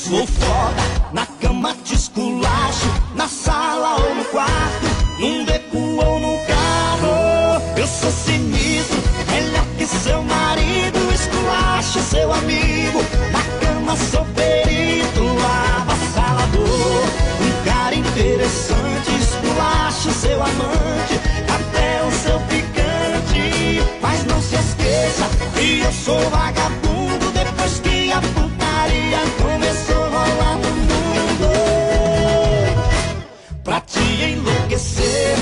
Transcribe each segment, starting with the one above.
Sou foda, na cama te esculacho, na sala ou no quarto, num beco ou no carro. Eu sou sinistro, melhor que seu marido, esculacho seu amigo. Na cama sou perito, avassalador, um cara interessante, esculacho seu amante, até o seu picante. Mas não se esqueça que eu sou vagabundo, depois que a putaria começou a rolar no mundo. Pra te enlouquecer,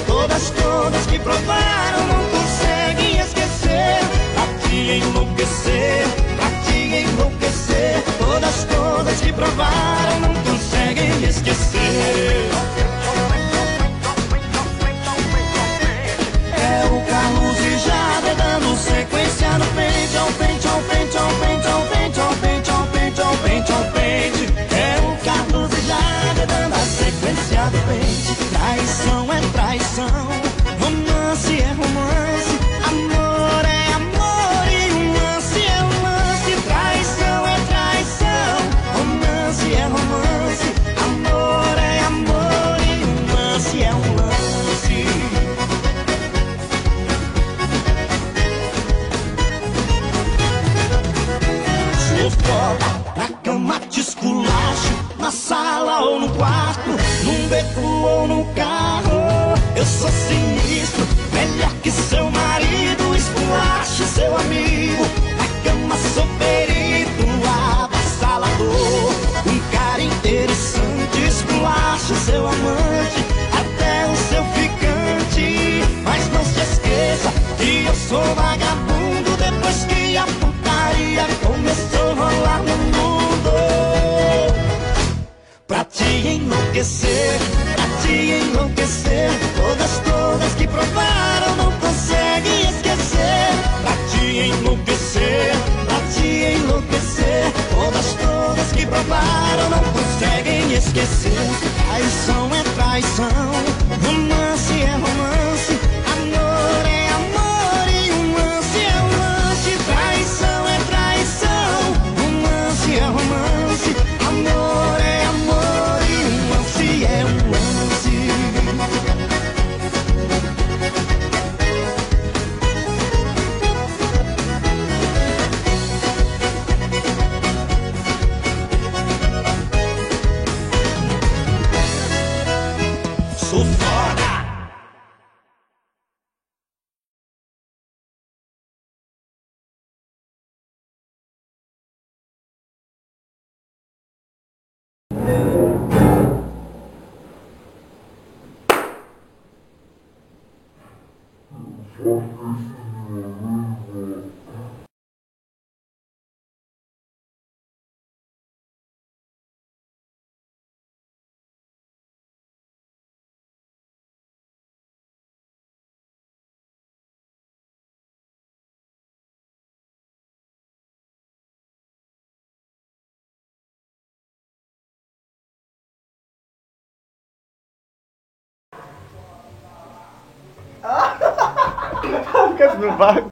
todas que provaram não conseguem esquecer. Pra te enlouquecer, todas que provaram não conseguem esquecer. É o Carlos e Jade dando sequência no pente, ao pente, ao pente, ao pente, ao pente, ao pente, ao pente, ao pente, ao pente. É o Carlos e Jade dando a sequência do pente. Traição é traição, romance é romance, amor é amor e romance é romance. Traição é traição, romance é romance, amor é amor e romance é romance. Sou foda, na cama te esculacho, na sala ou no quarto, num beco ou no carro. Eu sou sinistro, melhor que seu marido, esculacho seu amigo. Na cama sou perito, avassalador, um cara interessante, esculacho seu amante, até o seu ficante. Mas não se esqueça que eu sou vagabundo, depois que a putaria começou a rolar no mundo. Pra te enlouquecer, todas que provaram não conseguem esquecer. Pra te enlouquecer, todas que provaram não conseguem esquecer. Traição é traição, romance é romance, amor é amor e romance é romance. Traição é traição, romance é romance, amor é amor e romance é romance. Sou foda. Fica no barco.